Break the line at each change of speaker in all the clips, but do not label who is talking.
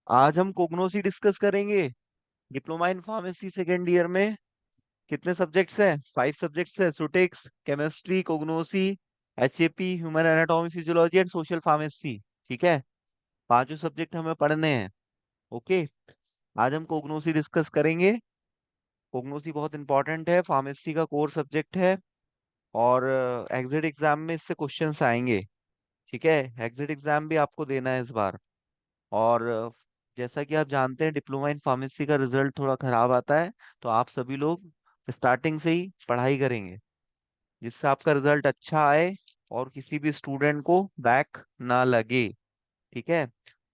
आज हम कोग्नोसी डिस्कस करेंगे। Diploma in pharmacy second year में कितने सब्जेक्ट्स हैं? 5 सब्जेक्ट्स है, सुटेक्स, केमिस्ट्री, कोग्नोसी, HAP, human anatomy physiology and social pharmacy. ठीक है, पांचों सब्जेक्ट हमें पढ़ने हैं। ओके, आज हम कोग्नोसी डिस्कस करेंगे। कोग्नोसी बहुत इंपॉर्टेंट है, फार्मेसी का कोर सब्जेक्ट है। और एग्जिट एग्जाम में इससे क्वेश्चंस आएंगे। ठीक है, एग्जिट एग्जाम भी आपको देना है इस बार। और जैसा कि आप जानते हैं डिप्लोमा इन फार्मेसी का रिजल्ट थोड़ा खराब आता है। तो आप सभी लोग स्टार्टिंग से ही पढ़ाई करेंगे जिससे आपका रिजल्ट अच्छा आए और किसी भी स्टूडेंट को बैक ना लगे। ठीक है,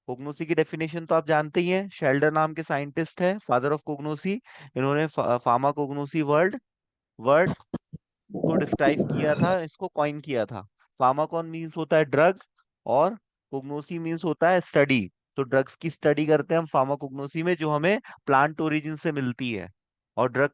कोग्नोसी की डेफिनेशन तो आप जानते ही हैं। शेल्डर नाम के साइंटिस्ट है, फादर ऑफ कोग्नोसी। इन्होंने फार्मा कोग्नोसी वर्ड वर्ड को डिस्क्राइब किया था, इसको कॉइन किया था। फार्माकॉन मीन्स होता है ड्रग, और कोग्नोसी मीन्स होता है स्टडी। तो ड्रग्स की स्टडी करते हैं हम फार्माकोग्नोसी में, जो हमें प्लांट ओरिजिन से मिलती है। और ड्रग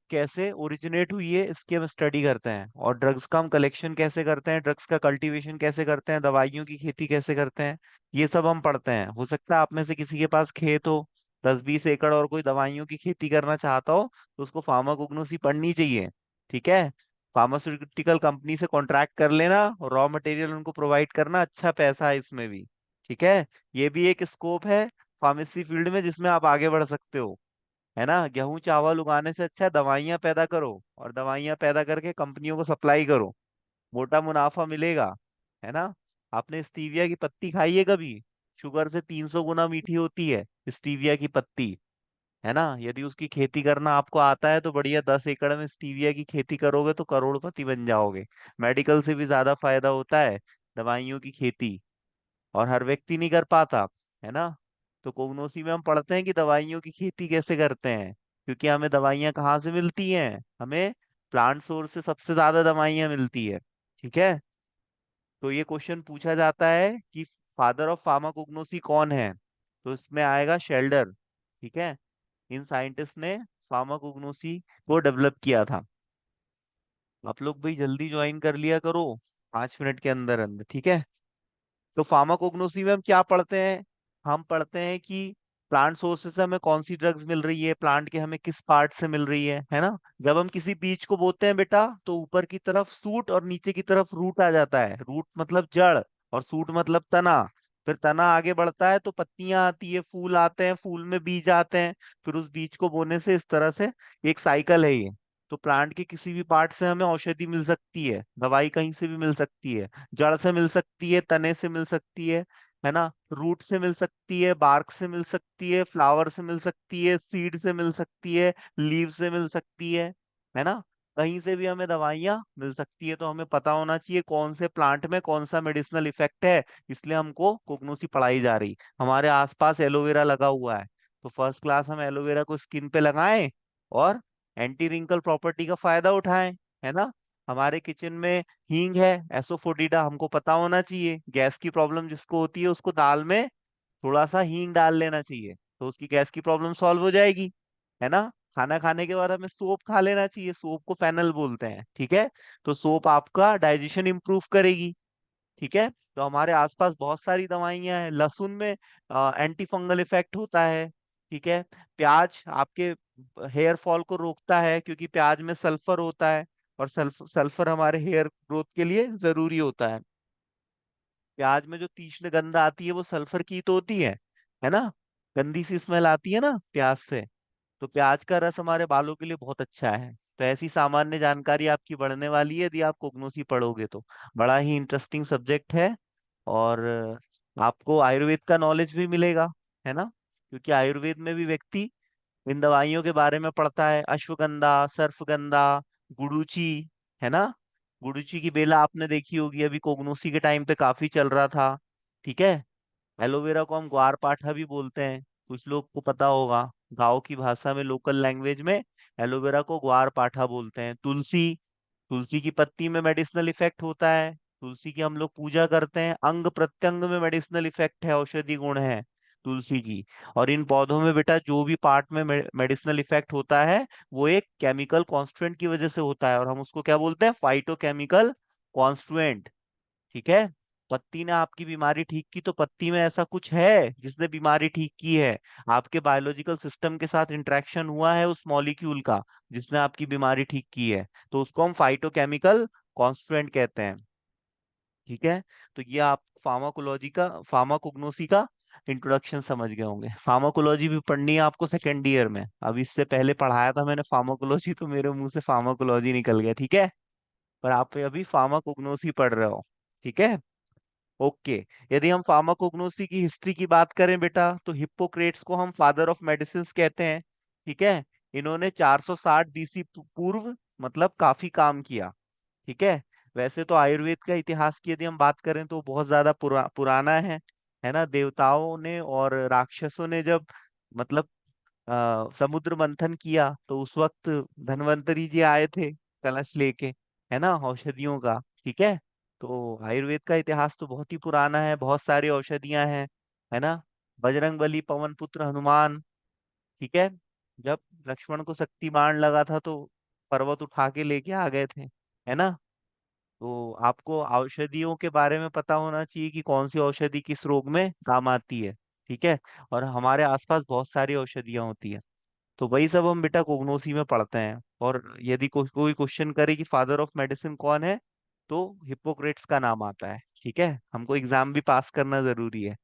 कैसे ओरिजिनेट हुई है इसकी हम स्टडी करते हैं। और ड्रग्स का हम कलेक्शन कैसे करते हैं, ड्रग्स का कल्टीवेशन कैसे करते हैं, दवाइयों की खेती कैसे करते हैं, ये सब हम पढ़ते हैं। हो सकता है आप में से किसी के पास खेत हो 10-20 एकड़ और कोई दवाइयों की खेती करना चाहता हो, तो उसको फार्माकोग्नोसी पढ़नी चाहिए। ठीक है, फार्मास्यूटिकल कंपनी से कॉन्ट्रैक्ट कर लेना, रॉ मटेरियल उनको प्रोवाइड करना, अच्छा पैसा है इसमें भी। ठीक है, ये भी एक स्कोप है फार्मेसी फील्ड में जिसमें आप आगे बढ़ सकते हो। है ना, गेहूं चावल उगाने से अच्छा दवाइयां पैदा करो, और दवाइयां पैदा करके कंपनियों को सप्लाई करो, मोटा मुनाफा मिलेगा। है ना। आपने स्टीविया की पत्ती खाई है कभी? शुगर से 300 गुना मीठी होती है स्टीविया की पत्ती। है ना, यदि उसकी खेती करना आपको आता है तो बढ़िया, 10 एकड़ में स्टीविया की खेती करोगे तो करोड़पति बन जाओगे। मेडिकल से भी ज्यादा फायदा होता है दवाइयों की खेती, और हर व्यक्ति नहीं कर पाता। है ना। तो कोग्नोसी में हम पढ़ते हैं कि दवाइयों की खेती कैसे करते हैं, क्योंकि हमें दवाइयाँ कहाँ से मिलती हैं? हमें प्लांट सोर्स से सबसे ज्यादा दवाइयाँ मिलती है। ठीक है, तो ये क्वेश्चन पूछा जाता है कि फादर ऑफ फार्माकोग्नोसी कौन है, तो इसमें आएगा शेल्डर। ठीक है, इन साइंटिस्ट ने फार्माकोग्नोसी को डेवलप किया था। आप लोग भाई जल्दी ज्वाइन कर लिया करो, 5 मिनट के अंदर अंदर। ठीक है, तो फार्माकोग्नोसी में हम क्या पढ़ते हैं? हम पढ़ते हैं कि प्लांट सोर्सेस से हमें कौन सी ड्रग्स मिल रही है, प्लांट के हमें किस पार्ट से मिल रही है ना। जब हम किसी बीज को बोते हैं बेटा, तो ऊपर की तरफ सूट और नीचे की तरफ रूट आ जाता है। रूट मतलब जड़, और सूट मतलब तना। फिर तना आगे बढ़ता है तो पत्तियां आती है, फूल आते हैं, फूल में बीज आते हैं। फिर उस बीज को बोने से इस तरह से एक साइकिल है ये। तो प्लांट के किसी भी पार्ट से हमें औषधि मिल सकती है, दवाई कहीं से भी मिल सकती है। जड़ से मिल सकती है, तने से मिल सकती है ना, रूट से मिल सकती है, बार्क से मिल सकती है, फ्लावर से मिल सकती है, सीड से मिल सकती है, लीव से मिल सकती है ना। कहीं से भी हमें दवाइयाँ मिल सकती है, तो हमें पता होना चाहिए कौन से प्लांट में कौन सा मेडिसिनल इफेक्ट है। इसलिए हमको कोग्नोसी पढ़ाई जा रही। हमारे आसपास एलोवेरा लगा हुआ है, तो फर्स्ट क्लास हम एलोवेरा को स्किन पे लगाएं और एंटी रिंकल प्रॉपर्टी का फायदा उठाएं। है ना। हमारे किचन में हींग है, एसोफोडिडा, हमको पता होना चाहिए। गैस की प्रॉब्लम जिसको होती है उसको दाल में थोड़ा सा हींग डाल लेना चाहिए, तो उसकी गैस की प्रॉब्लम सॉल्व हो जाएगी। है ना। खाना खाने के बाद हमें सोप खा लेना चाहिए, सोप को फेनल बोलते हैं। ठीक है, तो सोप आपका डाइजेशन इंप्रूव करेगी। ठीक है, तो हमारे आसपास बहुत सारी दवाइयां हैं। लहसुन में एंटी फंगल इफेक्ट होता है। ठीक है, प्याज आपके हेयर फॉल को रोकता है, क्योंकि प्याज में सल्फर होता है, और सल्फर हमारे हेयर ग्रोथ के लिए जरूरी होता है। प्याज में जो तीक्ष्ण गंध आती है वो सल्फर की तो होती है ना। गंदी सी स्मेल आती है ना प्याज से। तो प्याज का रस हमारे बालों के लिए बहुत अच्छा है। तो ऐसी सामान्य जानकारी आपकी बढ़ने वाली है यदि आप कोग्नोसी पढ़ोगे तो। बड़ा ही इंटरेस्टिंग सब्जेक्ट है। और आपको आयुर्वेद का नॉलेज भी मिलेगा। है ना, क्योंकि आयुर्वेद में भी व्यक्ति इन दवाइयों के बारे में पढ़ता है। अश्वगंधा, सर्फगंधा, गुडुचि। है ना, गुडुचि की बेला आपने देखी होगी, अभी कोगनोसी के टाइम पे काफी चल रहा था। ठीक है, एलोवेरा को हम ग्वार पाठा भी बोलते हैं, कुछ लोग को पता होगा। गांव की भाषा में, लोकल लैंग्वेज में एलोवेरा को ग्वार पाठा बोलते हैं। तुलसी, तुलसी की पत्ती में मेडिसिनल इफेक्ट होता है, तुलसी की हम लोग पूजा करते हैं। अंग प्रत्यंग में मेडिसिनल इफेक्ट है, औषधि गुण है तुलसी की। और इन पौधों में बेटा जो भी पार्ट में मेडिसिनल इफेक्ट होता है, वो एक केमिकल कॉन्स्टिट्यूएंट की वजह से होता है, और हम उसको क्या बोलते हैं? Phytochemical constituent. ठीक है, पत्ती ने आपकी बीमारी ठीक की, तो पत्ती में ऐसा कुछ है जिसने बीमारी ठीक की है? आपके बायोलॉजिकल सिस्टम के साथ इंटरेक्शन हुआ है उस मॉलिक्यूल का जिसने आपकी बीमारी ठीक की है, तो उसको हम फाइटोकेमिकल कॉन्स्टिट्यूएंट कहते हैं। ठीक है। तो ये आप फार्माकोग्नोसी का इंट्रोडक्शन समझ गए होंगे। फार्माकोलॉजी भी पढ़नी है आपको सेकेंड ईयर में। अब इससे पहले पढ़ाया था मैंने फार्माकोलॉजी, तो मेरे मुंह से फार्माकोलॉजी निकल गया। ठीक है। पर आप अभी फार्माकोग्नोसी पढ़ रहे हो। ठीक है। ओके। यदि हम फार्माकोग्नोसी की हिस्ट्री की बात करें बेटा, तो हिप्पोक्रेट्स को हम फादर ऑफ मेडिसिन कहते हैं। ठीक है। इन्होंने 460 बीसी पूर्व मतलब काफी काम किया। ठीक है। वैसे तो आयुर्वेद का इतिहास की यदि हम बात करें तो बहुत ज्यादा पुराना है ना। देवताओं ने और राक्षसों ने जब मतलब समुद्र मंथन किया, तो उस वक्त धन्वंतरी जी आए थे कलश लेके, है ना, औषधियों का। ठीक है। तो आयुर्वेद का इतिहास तो बहुत ही पुराना है, बहुत सारी औषधियां हैं, है ना। बजरंग बली, पवन पुत्र हनुमान। ठीक है। जब लक्ष्मण को शक्ति बाण लगा था तो पर्वत उठा के लेके आ गए थे, है ना। तो आपको औषधियों के बारे में पता होना चाहिए कि कौन सी औषधि किस रोग में काम आती है। ठीक है। और हमारे आसपास बहुत सारी औषधियां होती है। तो वही सब हम बेटा कोगनोसी में पढ़ते हैं। और यदि कोई क्वेश्चन करे कि फादर ऑफ मेडिसिन कौन है, तो हिप्पोक्रेट्स का नाम आता है। ठीक है। हमको एग्जाम भी पास करना जरूरी है।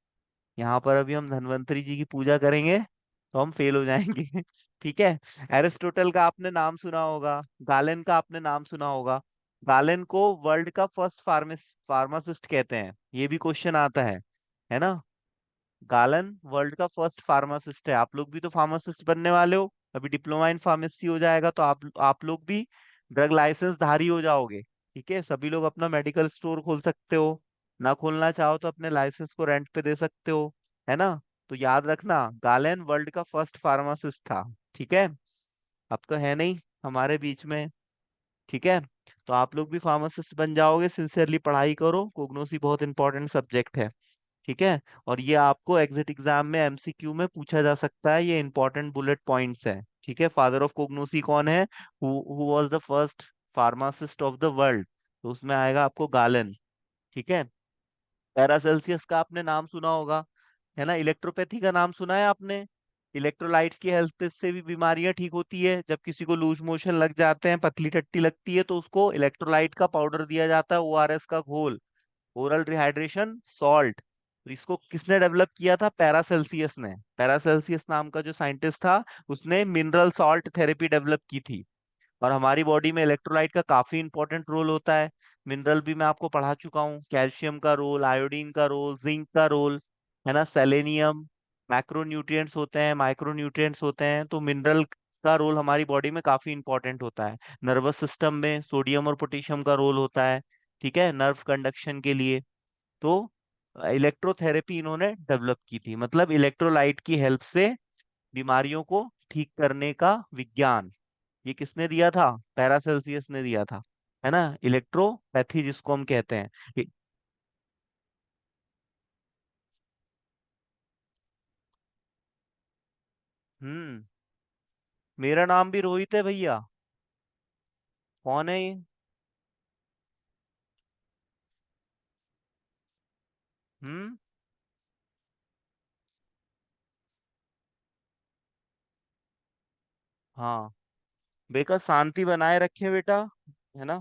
यहाँ पर अभी हम धन्वंतरी जी की पूजा करेंगे तो हम फेल हो जाएंगे। ठीक है। एरिस्टोटल का आपने नाम सुना होगा, गालेन का आपने नाम सुना होगा। गालेन को वर्ल्ड का फर्स्ट फार्मासिस्ट कहते हैं, ये भी क्वेश्चन आता है ना। गालन वर्ल्ड का फर्स्ट फार्मासिस्ट है। आप लोग भी तो फार्मासिस्ट बनने वाले हो, अभी डिप्लोमा इन फार्मेसी हो जाएगा तो आप लोग भी ड्रग लाइसेंस धारी हो जाओगे। ठीक है। सभी लोग अपना मेडिकल स्टोर खोल सकते हो, ना खोलना चाहो तो अपने लाइसेंस को रेंट पे दे सकते हो, है ना। तो याद रखना, गालेन वर्ल्ड का फर्स्ट फार्मासिस्ट था। ठीक है। अब तो है नहीं हमारे बीच में। ठीक है। तो आप लोग भी फार्मासिस्ट बन जाओगे, सिंसियरली पढ़ाई करो, कोग्नोसी बहुत इंपॉर्टेंट सब्जेक्ट है। ठीक है। और ये आपको एग्जिट एग्जाम में एमसीक्यू में पूछा जा सकता है, ये इंपॉर्टेंट बुलेट पॉइंट्स है। ठीक है। फादर ऑफ कोग्नोसी कौन है, who was the first pharmacist of the world, तो उसमें आएगा आपको गालन। ठीक है। पैरासेल्सियस का आपने नाम सुना होगा, है ना। इलेक्ट्रोपैथी का नाम सुना है आपने। इलेक्ट्रोलाइट्स की हेल्थ से भी बीमारियां ठीक होती है। जब किसी को लूज मोशन लग जाते हैं, पतली टट्टी लगती है, तो उसको इलेक्ट्रोलाइट का पाउडर दिया जाता है, ओआरएस का घोल, ओरल रिहाइड्रेशन सॉल्ट। तो इसको किसने डेवलप किया था? पैरासेल्सियस ने। पैरासेल्सियस नाम का जो साइंटिस्ट था, उसने मिनरल सॉल्ट थेरेपी डेवलप की थी। और हमारी बॉडी में इलेक्ट्रोलाइट का काफी इंपॉर्टेंट रोल होता है। मिनरल भी मैं आपको पढ़ा चुका हूँ, कैल्शियम का रोल, आयोडीन का रोल, जिंक का रोल, है ना, सेलेनियम। मैक्रोन्यूट्रिएंट्स होते हैं, माइक्रोन्यूट्रिएंट्स होते हैं। तो मिनरल का रोल हमारी बॉडी में काफी इंपॉर्टेंट होता है। नर्वस सिस्टम में सोडियम और पोटेशियम का रोल होता है। ठीक है, नर्व कंडक्शन के लिए। तो इलेक्ट्रोथेरेपी इन्होंने डेवलप की थी, मतलब इलेक्ट्रोलाइट की हेल्प से बीमारियों को ठीक करने का विज्ञान। ये किसने दिया था? पैरासेल्सियस ने दिया था, है ना। इलेक्ट्रोपैथी जिसको हम कहते हैं। हम्म। मेरा नाम भी रोहित है भैया। कौन है ये? हम्म। हाँ, बेटा शांति बनाए रखे बेटा, है ना।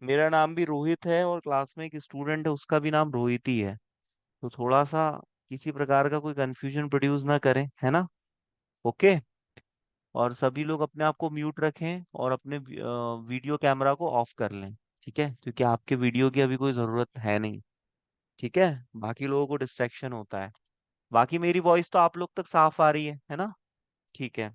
मेरा नाम भी रोहित है और क्लास में एक स्टूडेंट है उसका भी नाम रोहित ही है। तो थोड़ा सा किसी प्रकार का कोई कंफ्यूजन प्रोड्यूस ना करें, है ना। ओके। और सभी लोग अपने आप को म्यूट रखें और अपने वीडियो कैमरा को ऑफ कर लें। ठीक है, क्योंकि आपके वीडियो की अभी कोई जरूरत है नहीं। ठीक है। बाकी लोगों को डिस्ट्रैक्शन होता है। बाकी मेरी वॉइस तो आप लोग तक साफ आ रही है ना। ठीक है।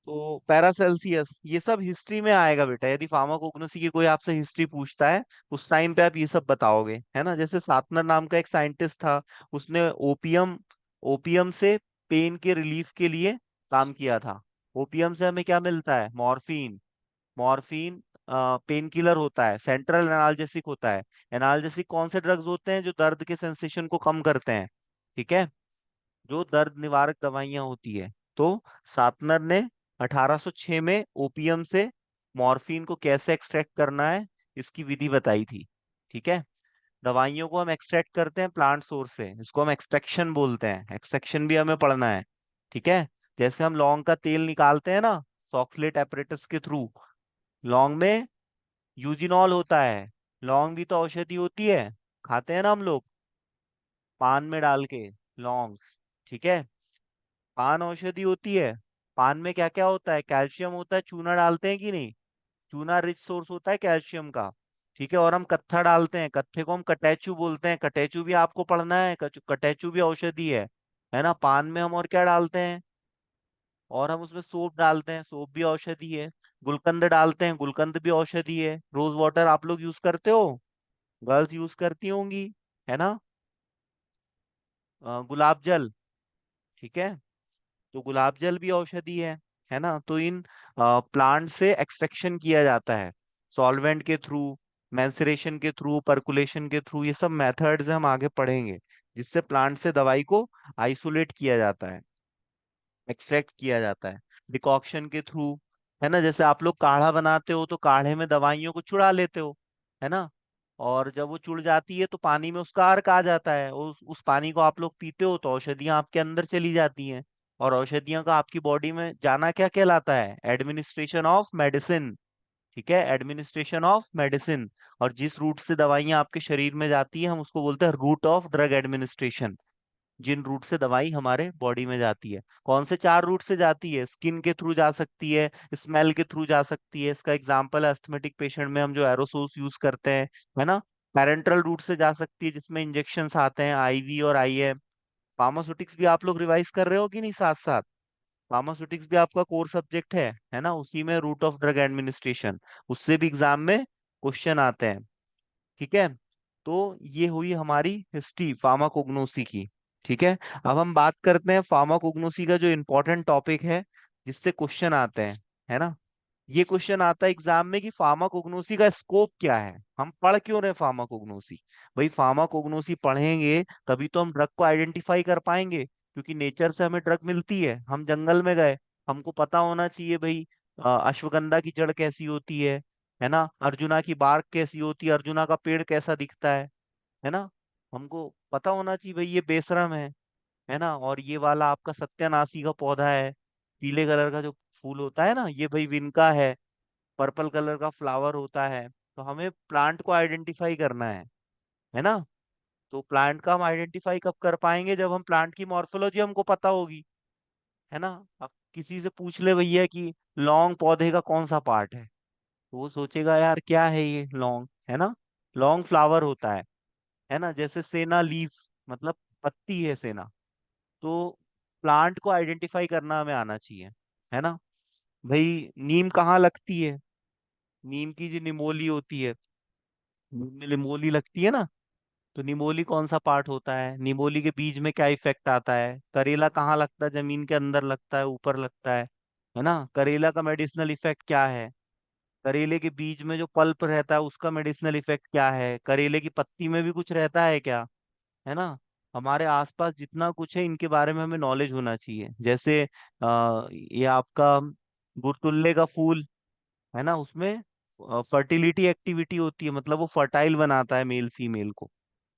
तो पैरासेल्सियस ये सब हिस्ट्री में आएगा बेटा। यदि फार्माकोग्नोसी की कोई आपसे हिस्ट्री पूछता है, उस टाइम पे आप ये सब बताओगे, है ना। जैसे सातनर नाम का एक साइंटिस्ट था, उसने ओपियम ओपियम से पेन के रिलीफ के लिए काम किया था। ओपियम से हमें क्या मिलता है? मॉर्फिन। मॉर्फिन पेन किलर होता है, सेंट्रल एनाल्जेसिक होता है। एनाल्जेसिक कौन से ड्रग्स होते हैं? जो दर्द के सेंसेशन को कम करते हैं। ठीक है, जो दर्द निवारक दवाइयां होती है। तो सातनर ने 1806 में ओपियम से मॉर्फिन को कैसे एक्सट्रैक्ट करना है, इसकी विधि बताई थी। ठीक है। दवाइयों को हम एक्सट्रैक्ट करते हैं प्लांट सोर्स से, इसको हम एक्सट्रैक्शन बोलते हैं, एक्सट्रैक्शन भी हमें पढ़ना है। ठीक है। जैसे हम लौंग का तेल निकालते हैं ना, सॉक्सलेट एपरेटस के थ्रू, लौंग में यूजिनॉल होता है। लौंग भी तो औषधि होती है, खाते हैं ना हम लोग पान में डाल के, लौंग। ठीक है। पान औषधि होती है। पान में क्या क्या होता है, कैल्शियम होता है, चूना डालते हैं कि नहीं, चूना रिच सोर्स होता है कैल्शियम का। ठीक है। और हम कत्था डालते हैं, कत्थे को हम कटैचू बोलते हैं, कटैचू भी आपको पढ़ना है, कटैचू भी औषधि है ना। पान में हम और क्या डालते हैं, और हम उसमें सोप डालते हैं, सोप भी औषधि है। गुलकंद डालते हैं, गुलकंद भी औषधि है। रोज वाटर आप लोग यूज करते हो, गर्ल्स यूज करती होंगी, है ना। गुलाब जल, ठीक है, तो गुलाब जल भी औषधि है ना। तो इन प्लांट से एक्सट्रैक्शन किया जाता है, सॉल्वेंट के थ्रू, मैंसरेशन के थ्रू, परकुलेशन के थ्रू, ये सब मेथड्स हम आगे पढ़ेंगे, जिससे प्लांट से दवाई को आइसोलेट किया जाता है, एक्सट्रैक्ट किया जाता है, डिकॉक्शन के थ्रू। है ना, जैसे आप लोग काढ़ा बनाते हो तो काढ़े में दवाइयों को चुरा लेते हो, है ना। और जब वो चुड़ जाती है तो पानी में उसका अर्क आ जाता है, उस पानी को आप लोग पीते हो तो औषधियां आपके अंदर चली जाती हैं। और औषधियों का आपकी बॉडी में जाना क्या कहलाता है, एडमिनिस्ट्रेशन ऑफ मेडिसिन। ठीक है, एडमिनिस्ट्रेशन ऑफ मेडिसिन। और जिस रूट से दवाइयां आपके शरीर में जाती है हम उसको बोलते हैं रूट ऑफ ड्रग एडमिनिस्ट्रेशन। जिन रूट से दवाई हमारे बॉडी में जाती है, कौन से 4 रूट से जाती है, स्किन के थ्रू जा सकती है, स्मेल के थ्रू जा सकती है, इसका एग्जांपल है अस्थमेटिक पेशेंट में हम जो एरोसोल्स यूज करते हैं, है ना। पैरेंटरल रूट से जा सकती है जिसमें इंजेक्शंस आते हैं, आईवी और आईएम। फार्मास्यूटिक्स भी आप लोग रिवाइज कर रहे हो कि नहीं साथ साथ, फार्मास्यूटिक्स भी आपका कोर सब्जेक्ट है ना, उसी में रूट ऑफ ड्रग एडमिनिस्ट्रेशन, उससे भी एग्जाम में क्वेश्चन आते हैं। ठीक है। तो ये हुई हमारी हिस्ट्री फार्माकोग्नोसी की। ठीक है। अब हम बात करते हैं फार्माकोग्नोसी का जो इम्पोर्टेंट टॉपिक है, जिससे क्वेश्चन आते हैं, है ना। ये क्वेश्चन आता है एग्जाम में कि फार्माकोग्नोसी का स्कोप क्या है, हम पढ़ क्यों रहे फार्माकोग्नोसी। भाई फार्माकोग्नोशी पढ़ेंगे तभी तो हम ड्रग को आइडेंटिफाई कर पाएंगे, क्योंकि नेचर से हमें ड्रग मिलती है, हम जंगल में गए, हमको पता होना चाहिए भाई अश्वगंधा की जड़ कैसी होती है ना, अर्जुना की बार्क कैसी होती है, अर्जुना का पेड़ कैसा दिखता है ना। हमको पता होना चाहिए भाई ये बेशरम है ना, और ये वाला आपका सत्यानाशी का पौधा है, पीले कलर का जो फूल होता है ना, ये भाई विनका है, पर्पल कलर का फ्लावर होता है। तो हमें प्लांट को आइडेंटिफाई करना है ना। तो प्लांट का हम आइडेंटिफाई कब कर पाएंगे, जब हम प्लांट की मॉर्फोलॉजी हमको पता होगी, है ना। अब किसी से पूछ ले भैया कि लौंग पौधे का कौन सा पार्ट तो वो सोचेगा यार क्या है ये लौंग, है ना। लौंग फ्लावर होता है ना। जैसे सेना लीफ, मतलब पत्ती है सेना। तो प्लांट को आइडेंटिफाई करना हमें आना चाहिए, है ना। भाई नीम कहाँ लगती है, नीम की जो निमोली होती है, नीम में निमोली लगती है ना, तो निमोली कौन सा पार्ट होता है, निमोली के बीज में क्या इफेक्ट आता है, करेला कहाँ लगता है, जमीन के अंदर लगता है, ऊपर लगता है ना। करेला का मेडिसिनल इफेक्ट क्या है, करेले के बीज में जो पल्प रहता है उसका मेडिसिनल इफेक्ट क्या है, करेले की पत्ती में भी कुछ रहता है क्या, है ना। हमारे आसपास जितना कुछ है इनके बारे में हमें नॉलेज होना चाहिए। जैसे ये आपका गुरतुल्ले का फूल है ना, उसमें फर्टिलिटी एक्टिविटी होती है, मतलब वो फर्टाइल बनाता है मेल फीमेल को,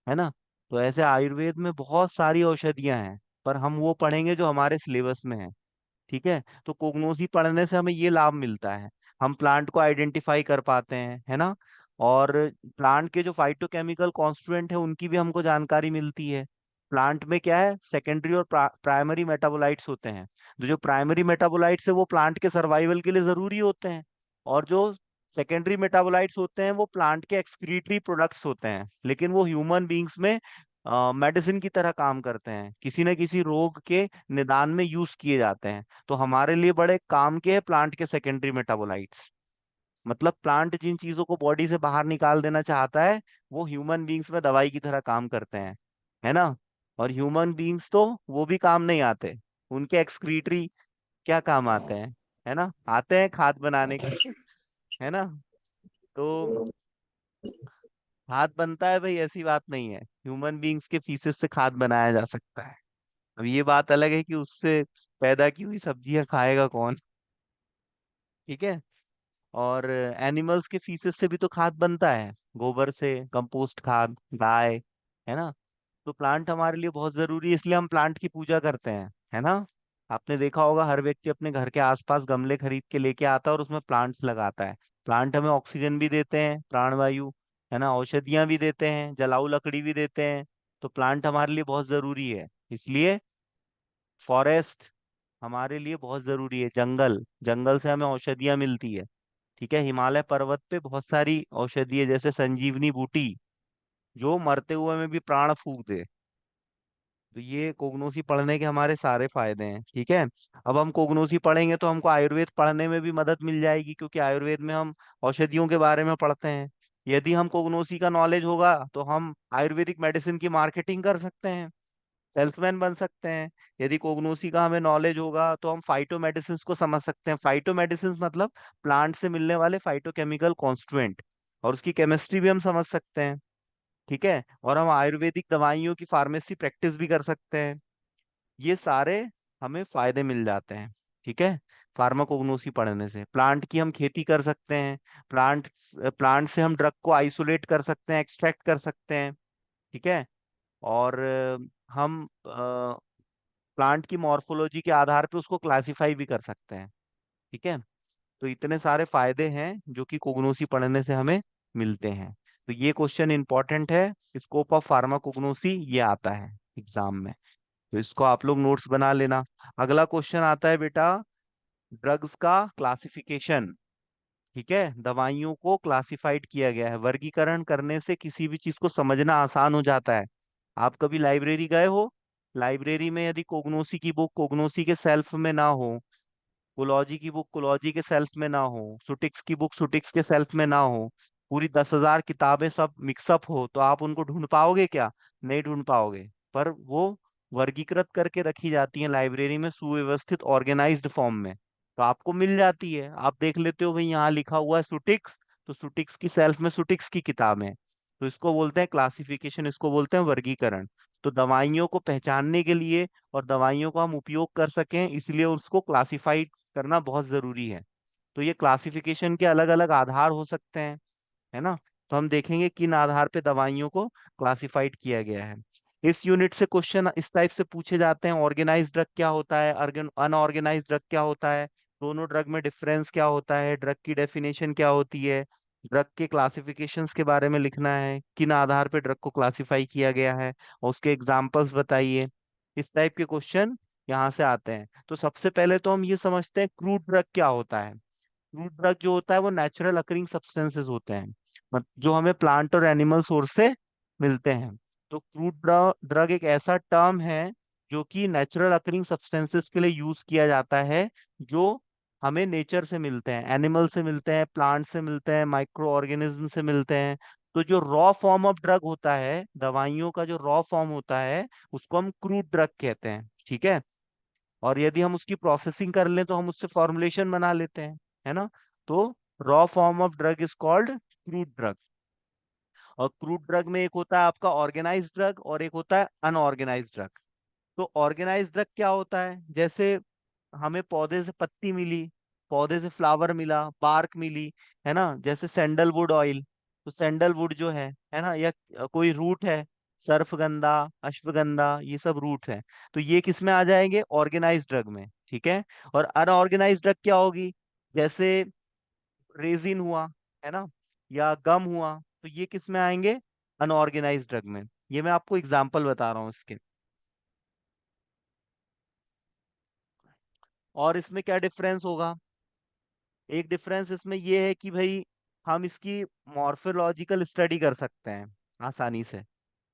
है ना। तो ऐसे आयुर्वेद में बहुत सारी औषधियां हैं, पर हम वो पढ़ेंगे जो हमारे सिलेबस में है। ठीक है। तो कोगनोसी पढ़ने से हमें ये लाभ मिलता है, हम प्लांट को आइडेंटिफाई कर पाते हैं, है ना। और प्लांट के जो फाइटोकेमिकल कॉन्स्टिट्यूएंट है उनकी भी हमको जानकारी मिलती है। प्लांट में क्या है, सेकेंडरी और प्राइमरी मेटाबोलाइट्स होते हैं। जो प्राइमरी मेटाबोलाइट्स है वो प्लांट के सर्वाइवल के लिए जरूरी होते हैं, और जो सेकेंडरी मेटाबोलाइट्स होते हैं वो प्लांट के एक्सक्रीटरी प्रोडक्ट्स होते हैं, लेकिन वो ह्यूमन बींग्स में मेडिसिन की तरह काम करते हैं, किसी न किसी रोग के निदान में यूज किए जाते हैं। तो हमारे लिए बड़े काम के हैं प्लांट के सेकेंडरी मेटाबोलाइट्स। मतलब प्लांट जिन चीजों को बॉडी से बाहर निकाल देना चाहता है वो ह्यूमन बींग्स में दवाई की तरह काम करते हैं, है ना। और ह्यूमन बींग्स तो वो भी काम नहीं आते, उनके एक्सक्रीटरी क्या काम आते हैं, है ना, आते हैं खाद बनाने के लिए, है ना। तो खाद बनता है भाई, ऐसी बात नहीं है, ह्यूमन बींग्स के फीसेस से खाद बनाया जा सकता है। अब ये बात अलग है कि उससे पैदा की हुई सब्जियां खाएगा कौन। ठीक है। और एनिमल्स के फीसेस से भी तो खाद बनता है, गोबर से कंपोस्ट खाद, गाय, है ना। तो प्लांट हमारे लिए बहुत जरूरी है, इसलिए हम प्लांट की पूजा करते हैं, है ना। आपने देखा होगा हर व्यक्ति अपने घर के आसपास गमले खरीद के लेके आता है और उसमें प्लांट्स लगाता है। प्लांट हमें ऑक्सीजन भी देते हैं, प्राणवायु, है ना, औषधियां भी देते हैं, जलाऊ लकड़ी भी देते हैं। तो प्लांट हमारे लिए बहुत जरूरी है, इसलिए फॉरेस्ट हमारे लिए बहुत जरूरी है। जंगल, जंगल से हमें औषधियां मिलती है। ठीक है, हिमालय पर्वत पे बहुत सारी औषधि है, जैसे संजीवनी बूटी, जो मरते हुए में भी प्राण फूंक दे। तो ये कोगनोसी पढ़ने के हमारे सारे फायदे हैं। ठीक है, अब हम कोगनोसी पढ़ेंगे तो हमको आयुर्वेद पढ़ने में भी मदद मिल जाएगी, क्योंकि आयुर्वेद में हम औषधियों के बारे में पढ़ते हैं। यदि हम कोगनोसी का नॉलेज होगा तो हम आयुर्वेदिक मेडिसिन की मार्केटिंग कर सकते हैं, सेल्समैन बन सकते हैं। यदि कोगनोसी का हमें नॉलेज होगा तो हम फाइटो मेडिसिन को समझ सकते हैं। फाइटो मेडिसिन मतलब प्लांट से मिलने वाले फाइटोकेमिकल कॉन्स्टिट्यूएंट, और उसकी केमिस्ट्री भी हम समझ सकते हैं। ठीक है, और हम आयुर्वेदिक दवाइयों की फार्मेसी प्रैक्टिस भी कर सकते हैं। ये सारे हमें फायदे मिल जाते हैं। ठीक है, फार्माकोग्नोसी पढ़ने से प्लांट की हम खेती कर सकते हैं। प्लांट प्लांट से हम ड्रग को आइसोलेट कर सकते हैं, एक्सट्रैक्ट कर सकते हैं। ठीक है, और हम प्लांट की मॉर्फोलॉजी के आधार पे उसको क्लासिफाई भी कर सकते हैं। ठीक है, तो इतने सारे फायदे हैं जो कि कोग्नोसी पढ़ने से हमें मिलते हैं। तो ये क्वेश्चन इंपॉर्टेंट है, स्कोप ऑफ फार्माकोग्नोसी ये आता है एग्जाम में, तो इसको आप लोग नोट्स बना लेना। अगला क्वेश्चन आता है बेटा, ड्रग्स का क्लासिफिकेशन। ठीक है, दवाइयों को क्लासिफाइड किया गया है, वर्गीकरण करने से किसी भी चीज को समझना आसान हो जाता है। आप कभी लाइब्रेरी गए हो? लाइब्रेरी में यदि कोग्नोसी की बुक कोग्नोसी के सेल्फ में ना हो, कोलॉजी की बुक कोलॉजी के सेल्फ में ना हो, सुटिक्स की बुक सुटिक्स के सेल्फ में ना हो, पूरी 10,000 किताबें सब मिक्सअप हो, तो आप उनको ढूंढ पाओगे क्या? नहीं ढूंढ पाओगे। पर वो वर्गीकृत करके रखी जाती हैं लाइब्रेरी में, सुव्यवस्थित ऑर्गेनाइज्ड फॉर्म में, तो आपको मिल जाती है। आप देख लेते हो भाई यहाँ लिखा हुआ है सुटिक्स, तो सुटिक्स की सेल्फ में सुटिक्स की किताब है। तो इसको बोलते हैं क्लासिफिकेशन, इसको बोलते हैं वर्गीकरण। तो दवाइयों को पहचानने के लिए और दवाइयों को हम उपयोग कर सकें, इसलिए उसको क्लासिफाइड करना बहुत जरूरी है। तो ये क्लासिफिकेशन के अलग अलग आधार हो सकते हैं, है ना। तो हम देखेंगे किन आधार पे दवाइयों को क्लासिफाइड किया गया है। इस यूनिट से क्वेश्चन इस टाइप से पूछे जाते हैं, ऑर्गेनाइज ड्रग क्या होता है, अनऑर्गेनाइज ड्रग क्या होता है, दोनों ड्रग में डिफरेंस क्या होता है, ड्रग की डेफिनेशन क्या होती है, ड्रग के क्लासिफिकेशंस के बारे में लिखना है, किन आधार पे ड्रग को क्लासिफाई किया गया है, और उसके एग्जाम्पल्स बताइए। इस टाइप के क्वेश्चन यहाँ से आते हैं। तो सबसे पहले तो हम ये समझते हैं क्रूड ड्रग क्या होता है। फ्रूट ड्रग जो होता है वो नेचुरल अकरिंग सब्सटेंसेस होते हैं, जो हमें प्लांट और एनिमल सोर्स से मिलते हैं। तो फ्रूट ड्रग एक ऐसा टर्म है जो कि नेचुरल अकरिंग सब्सटेंसेस के लिए यूज किया जाता है, जो हमें नेचर से मिलते हैं, एनिमल से मिलते हैं, प्लांट से मिलते हैं, माइक्रो ऑर्गेनिज्म से मिलते हैं। तो जो रॉ फॉर्म ऑफ ड्रग होता है, दवाइयों का जो रॉ फॉर्म होता है, उसको हम क्रूड ड्रग कहते हैं। ठीक है, और यदि हम उसकी प्रोसेसिंग कर लें तो हम उससे फॉर्मुलेशन बना लेते हैं, है ना। तो raw form of drug is called crude drug. और क्रूड ड्रग में एक होता है आपका ऑर्गेनाइज ड्रग और एक होता है अनऑर्गेनाइज ड्रग। तो ऑर्गेनाइज ड्रग क्या होता है? जैसे हमें पौधे से पत्ती मिली, पौधे से फ्लावर मिला, बार्क मिली, है ना, जैसे सैंडलवुड ऑयल। तो सैंडलवुड जो है ना, या कोई रूट है, सर्फगंधा, अश्वगंधा, ये सब रूट्स हैं। तो ये किस में आ जाएंगे? ऑर्गेनाइज ड्रग में। ठीक है, और अनऑर्गेनाइज ड्रग क्या होगी? जैसे रेजिन हुआ, है ना, या गम हुआ, तो ये किस में आएंगे? अनऑर्गेनाइज ड्रग में। ये मैं आपको एग्जाम्पल बता रहा हूँ इसके। और इसमें क्या डिफरेंस होगा? एक डिफरेंस इसमें ये है कि भाई हम इसकी मॉर्फोलॉजिकल स्टडी कर सकते हैं आसानी से,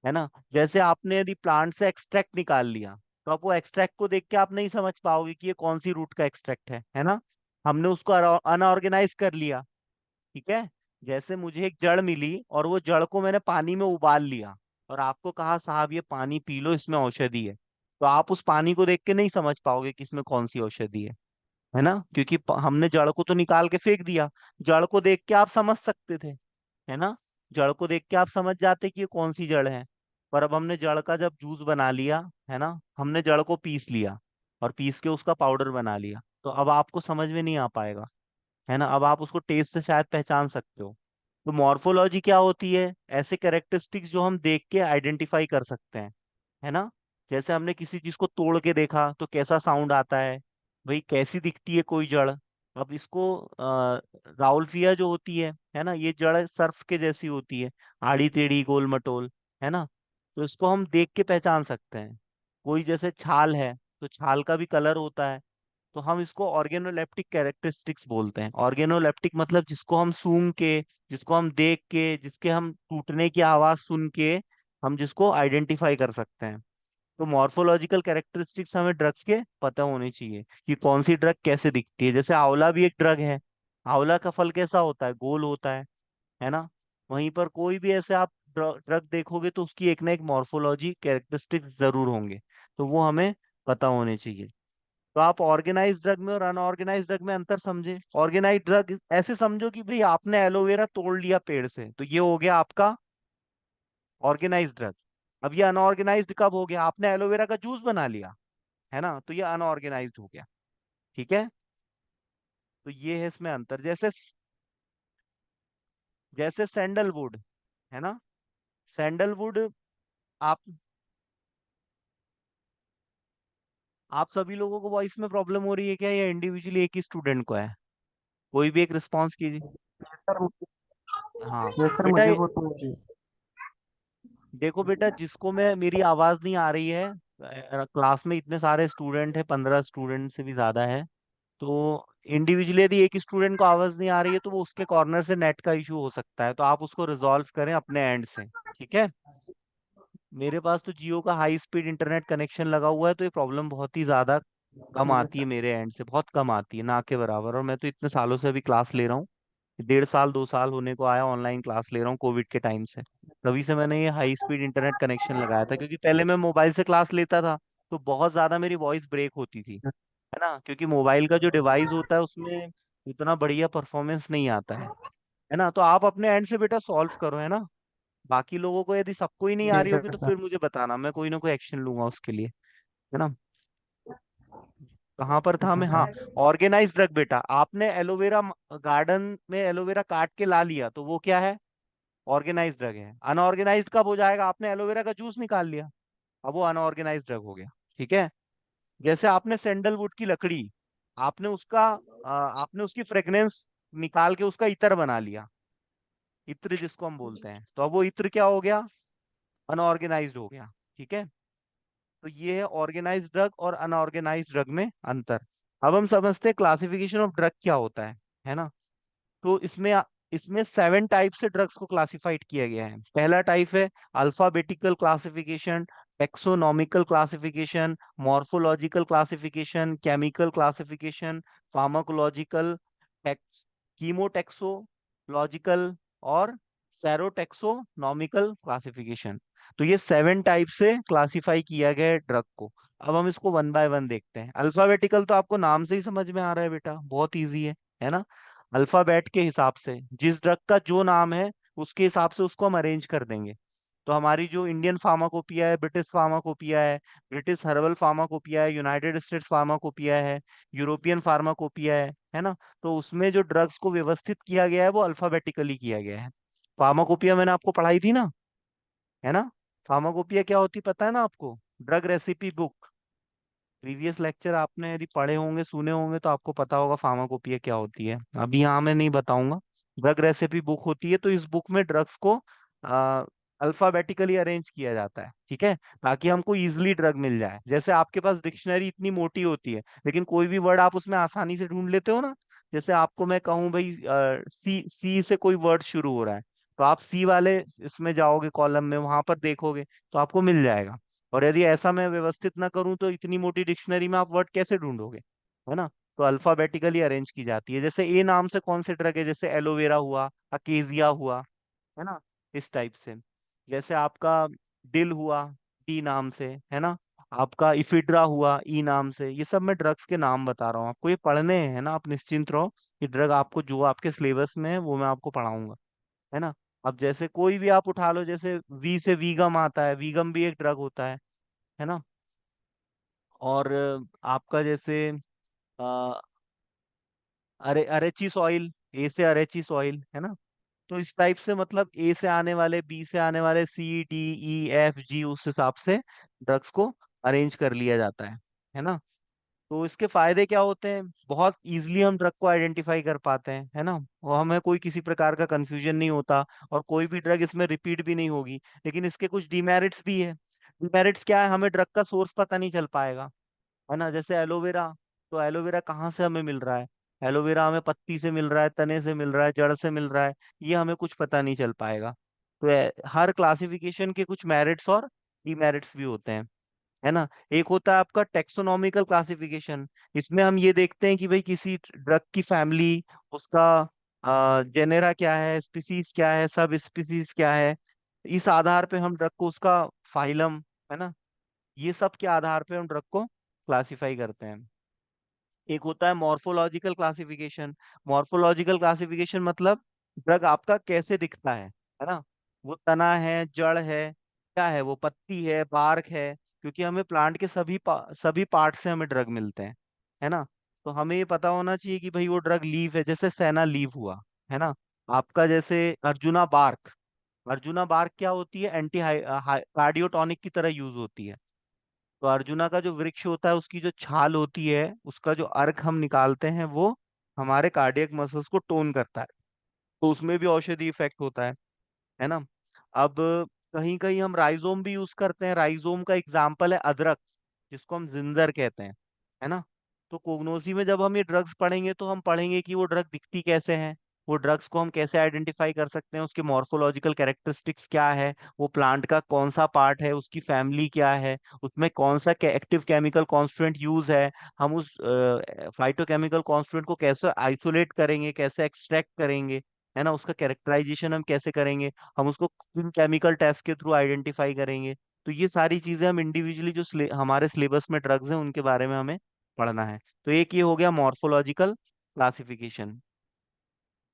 है ना। जैसे आपने यदि प्लांट से एक्सट्रैक्ट निकाल लिया, तो आप वो एक्सट्रैक्ट को देख के आप नहीं समझ पाओगे कि ये कौन सी रूट का एक्सट्रैक्ट है ना। हमने उसको अनऑर्गेनाइज कर लिया। ठीक है, जैसे मुझे एक जड़ मिली और वो जड़ को मैंने पानी में उबाल लिया, और आपको कहा साहब ये पानी पी लो, इसमें औषधि है, तो आप उस पानी को देख के नहीं समझ पाओगे कि इसमें कौन सी औषधि है ना, क्योंकि हमने जड़ को तो निकाल के फेंक दिया। जड़ को देख के आप समझ सकते थे, है ना, जड़ को देख के आप समझ जाते कि ये कौन सी जड़ है। पर अब हमने जड़ का जब जूस बना लिया, है ना, हमने जड़ को पीस लिया और पीस के उसका पाउडर बना लिया, तो अब आपको समझ में नहीं आ पाएगा। है ना। अब आप उसको टेस्ट से शायद पहचान सकते हो। तो मॉर्फोलॉजी क्या होती है? ऐसे कैरेक्टरिस्टिक्स जो हम देख के आइडेंटिफाई कर सकते हैं, है ना। जैसे हमने किसी चीज को तोड़ के देखा तो कैसा साउंड आता है, भाई कैसी दिखती है कोई जड़। अब इसको राउल्फिया जो होती है ना, ये जड़ सर्फ के जैसी होती है, आड़ी टेढ़ी गोल मटोल, है ना। तो इसको हम देख के पहचान सकते हैं। कोई जैसे छाल है, तो छाल का भी कलर होता है। तो हम इसको ऑर्गेनोलेप्टिक कैरेक्टरिस्टिक्स बोलते हैं। ऑर्गेनोलेप्टिक मतलब जिसको हम सूंघ के, जिसको हम देख के, जिसके हम टूटने की आवाज सुन के हम जिसको आइडेंटिफाई कर सकते हैं। तो मॉर्फोलॉजिकल कैरेक्टरिस्टिक्स हमें ड्रग्स के पता होने चाहिए कि कौन सी ड्रग कैसे दिखती है। जैसे आंवला भी एक ड्रग है। आंवला का फल कैसा होता है? गोल होता है ना। वहीं पर कोई भी ऐसे आप ड्रग देखोगे तो उसकी एक ना एक मॉर्फोलॉजी कैरेक्टरिस्टिक्स जरूर होंगे। तो वो हमें पता होने चाहिए। तो आप ऑर्गेनाइज ड्रग में और अनऑर्गेनाइज ड्रग में अंतर समझे। ऑर्गेनाइज ड्रग ऐसे समझो कि भाई आपने एलोवेरा तोड़ लिया पेड़ से, तो ये हो गया आपका ऑर्गेनाइज ड्रग। अब ये अनऑर्गेनाइज्ड कब हो गया? आपने एलोवेरा का जूस बना लिया, है ना, तो ये अनऑर्गेनाइज्ड हो गया। ठीक है। तो ये है इसमें अंतर। जैसे जैसे सैंडलवुड, है ना। सैंडलवुड, आप आप सभी लोगों को वॉइस में प्रॉब्लम हो रही है क्या, या इंडिविजुअली एक ही स्टूडेंट को है? कोई भी एक रिस्पॉन्स कीजिए।
सर।
हाँ
ये सर
बेटा,
मुझे वो तो
देखो बेटा, जिसको मैं मेरी आवाज नहीं आ रही है, क्लास में इतने सारे स्टूडेंट है, 15 स्टूडेंट से भी ज्यादा है। तो इंडिविजुअली यदि एक स्टूडेंट को आवाज नहीं आ रही है तो वो उसके कॉर्नर से नेट का इशू हो सकता है, तो आप उसको रिजॉल्व करें अपने एंड से। ठीक है। मेरे पास तो जियो का हाई स्पीड इंटरनेट कनेक्शन लगा हुआ है, तो ये प्रॉब्लम बहुत ही ज्यादा कम
ठीक है
आती है,
सर।
मेरे एंड से बहुत कम आती है, ना के बराबर। और मैं तो इतने सालों से अभी क्लास ले रहा हूँ, 1.5 साल 2 साल होने को आया ऑनलाइन क्लास ले रहा हूँ कोविड के टाइम से। तभी से मैंने ये हाई स्पीड इंटरनेट कनेक्शन लगाया था, क्योंकि पहले मैं मोबाइल से क्लास लेता था तो बहुत ज्यादा मेरी वॉइस ब्रेक होती थी, है ना, क्योंकि मोबाइल का जो डिवाइस होता है उसमें उतना बढ़िया परफॉर्मेंस नहीं आता है ना। तो आप अपने एंड से बेटा सॉल्व करो, है ना। बाकी लोगों को यदि सबको ही नहीं आ
जी
रही होगी तो
सर।
फिर मुझे बताना, मैं कोई ना कोई एक्शन लूंगा उसके लिए, है ना। कहाँ पर था मैं? हाँ, ऑर्गेनाइज ड्रग बेटा, आपने एलोवेरा गार्डन में एलोवेरा काट के ला लिया तो वो क्या है? ऑर्गेनाइज ड्रग है। अनऑर्गेनाइज्ड कब हो जाएगा? आपने एलोवेरा का जूस निकाल लिया, अब वो अनऑर्गेनाइज ड्रग हो गया। ठीक है। जैसे आपने सैंडलवुड की लकड़ी, आपने आपने उसकी फ्रेग्रेंस निकाल के उसका इत्र बना लिया, इत्र जिसको हम बोलते हैं, तो अब वो इत्र क्या हो गया? अनऑर्गेनाइज्ड हो गया। ठीक है। तो ये है ऑर्गेनाइज्ड ड्रग और अनऑर्गेनाइज्ड ड्रग में अंतर। अब हम समझते हैं क्लासिफिकेशन ऑफ ड्रग क्या होता है ना। तो इसमें 7 टाइप से ड्रग्स को क्लासिफाइड किया गया है। पहला टाइप है alphabetical classification, taxonomical classification, morphological classification, chemical classification, pharmacological, chemotaxonomical और सेरोटेक्सोनॉमिकल क्लासिफिकेशन। तो ये 7 टाइप से क्लासिफाई किया गया है ड्रग को। अब हम इसको वन बाय वन देखते हैं। अल्फाबेटिकल तो आपको नाम से ही समझ में आ रहा है बेटा, बहुत इजी है ना। अल्फाबेट के हिसाब से जिस ड्रग का जो नाम है उसके हिसाब से उसको हम अरेंज कर देंगे। तो हमारी जो इंडियन फार्माकोपिया है, ब्रिटिश फार्माकोपिया है, ब्रिटिश हर्बल फार्माकोपिया है, यूनाइटेड स्टेट्स फार्माकोपिया है, यूरोपियन फार्माकोपिया है ना। तो उसमें जो ड्रग्स को व्यवस्थित किया गया है वो अल्फाबेटिकली किया गया है। फार्माकोपिया मैंने आपको पढ़ाई थी ना, है ना। फार्माकोपिया क्या होती पता है ना आपको? Drug recipe book. Previous lecture आपने यदि पढ़े होंगे, सुने होंगे, तो आपको पता होगा फार्माकोपिया क्या होती है। अभी यहाँ मैं नहीं बताऊंगा। ड्रग रेसिपी बुक होती है, तो इस बुक में ड्रग्स को अल्फाबेटिकली अरेंज किया जाता है, ठीक है, ताकि हमको इजिली ड्रग मिल जाए। जैसे आपके पास डिक्शनरी इतनी मोटी होती है लेकिन कोई भी वर्ड आप उसमें आसानी से ढूंढ लेते हो ना। जैसे आपको मैं कहूँ भाई, सी सी से कोई वर्ड शुरू हो रहा है, तो आप सी वाले इसमें जाओगे कॉलम में, वहां पर देखोगे तो आपको मिल जाएगा। और यदि ऐसा मैं व्यवस्थित ना करूं तो इतनी मोटी डिक्शनरी में आप वर्ड कैसे ढूंढोगे, है ना। तो अल्फाबेटिकली अरेंज की जाती है। जैसे ए नाम से कौन से ड्रग है? जैसे एलोवेरा हुआ, अकेजिया हुआ, है ना, इस टाइप से। जैसे आपका डिल हुआ, डी नाम से, है ना। आपका इफिड्रा हुआ, ई नाम से। ये सब मैं ड्रग्स के नाम बता रहा हूँ आपको, ये पढ़ने हैं, है ना, आप निश्चिंत रहो। ये ड्रग आपको जो आपके सिलेबस में है वो मैं आपको पढ़ाऊंगा, है ना। अब जैसे कोई भी आप उठा लो, जैसे वी से वीगम आता है, वीगम भी एक ड्रग होता है ना। और आपका जैसे अरे अरेचिस ऑयल, ए से अरेचिस ऑयल है ना। तो इस टाइप से मतलब ए से आने वाले, बी से आने वाले, C D E F G, उस हिसाब से ड्रग्स को अरेंज कर लिया जाता है ना। तो इसके फायदे क्या होते हैं, बहुत इजीली हम ड्रग को आइडेंटिफाई कर पाते हैं, है ना। और हमें कोई किसी प्रकार का कंफ्यूजन नहीं होता, और कोई भी ड्रग इसमें रिपीट भी नहीं होगी। लेकिन इसके कुछ डिमेरिट्स भी है। डिमेरिट्स क्या है, हमें ड्रग का सोर्स पता नहीं चल पाएगा, है ना। जैसे एलोवेरा, तो एलोवेरा कहाँ से हमें मिल रहा है, एलोवेरा हमें पत्ती से मिल रहा है, तने से मिल रहा है, जड़ से मिल रहा है, ये हमें कुछ पता नहीं चल पाएगा। तो हर क्लासिफिकेशन के कुछ मेरिट्स और डिमेरिट्स भी होते हैं, है ना। एक होता है आपका टेक्सोनॉमिकल क्लासिफिकेशन। इसमें हम ये देखते हैं कि भाई किसी ड्रग की फैमिली, उसका जेनेरा क्या है, स्पीसीज क्या है, सब स्पीसीज क्या है। इस आधार पे हम ड्रग को उसका फाइलम, है ना, ये सब के आधार पे हम ड्रग को क्लासिफाई करते हैं। एक होता है मॉर्फोलॉजिकल क्लासिफिकेशन। मॉर्फोलॉजिकल क्लासिफिकेशन मतलब ड्रग आपका कैसे दिखता है ना। वो तना है, जड़ है, क्या है, वो पत्ती है, बार्क है। क्योंकि हमें प्लांट के सभी पार्ट से हमें ड्रग मिलते हैं, है ना। तो हमें ये पता होना चाहिए कि भाई वो ड्रग लीफ है, जैसे सेना लीफ हुआ, है ना। आपका जैसे अर्जुना बार्क, अर्जुना बार्क क्या होती है, एंटी कार्डियोटॉनिक की तरह यूज होती है। तो अर्जुना का जो वृक्ष होता है, उसकी जो छाल होती है, उसका जो अर्क हम निकालते हैं, वो हमारे कार्डियक मसल्स को टोन करता है। तो उसमें भी औषधि इफेक्ट होता है ना। अब कहीं कहीं हम राइजोम भी यूज करते हैं। राइजोम का एग्जाम्पल है अदरक, जिसको हम जिंजर कहते हैं, है ना। तो कोग्नोसी में जब हम ये ड्रग्स पढ़ेंगे, तो हम पढ़ेंगे कि वो ड्रग दिखती कैसे हैं, वो ड्रग्स को हम कैसे आइडेंटिफाई कर सकते हैं, उसके मॉर्फोलॉजिकल कैरेक्टरिस्टिक्स क्या है, वो प्लांट का कौन सा पार्ट है, उसकी फैमिली क्या है, उसमें कौन सा एक्टिव केमिकल कॉन्स्टिट्यूएंट यूज है, हम उस फाइटोकेमिकल कॉन्स्टिट्यूएंट को कैसे आइसोलेट करेंगे, कैसे एक्सट्रैक्ट करेंगे, है ना, उसका कैरेक्टराइजेशन हम कैसे करेंगे, हम उसको किन केमिकल टेस्ट के थ्रू आइडेंटिफाई करेंगे। तो ये सारी चीजें हम इंडिविजुअली जो हमारे सिलेबस में ड्रग्स हैं, उनके बारे में हमें पढ़ना है। तो एक ये हो गया मॉर्फोलॉजिकल क्लासिफिकेशन।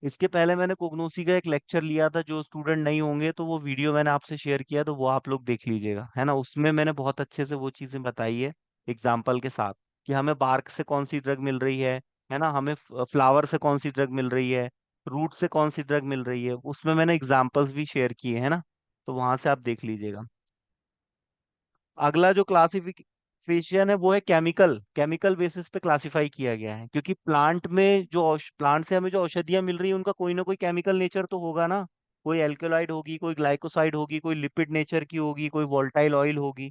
इसके पहले मैंने कोग्नोसी का एक लेक्चर लिया था, जो स्टूडेंट नहीं होंगे तो वो वीडियो मैंने आपसे शेयर किया, तो वो आप लोग देख लीजिएगा, है ना। उसमें मैंने बहुत अच्छे से वो चीजें बताई है एग्जाम्पल के साथ, कि हमें बार्क से कौन सी ड्रग मिल रही है ना, हमें फ्लावर से कौन सी ड्रग मिल रही है, रूट से कौन सी ड्रग मिल रही है, उसमें मैंने एग्जाम्पल्स भी शेयर किए हैं ना। तो वहां से आप देख लीजिएगा। अगला जो क्लासिफिकेशन है, वो है केमिकल, केमिकल बेसिस पे क्लासिफाई किया गया है। क्योंकि प्लांट में जो प्लांट से हमें जो औषधियां मिल रही है, उनका कोई ना कोई केमिकल नेचर तो होगा ना। कोई एल्केलॉइड होगी, कोई ग्लाइकोसाइड होगी, कोई लिपिड नेचर की होगी, कोई वोल्टाइल ऑयल होगी।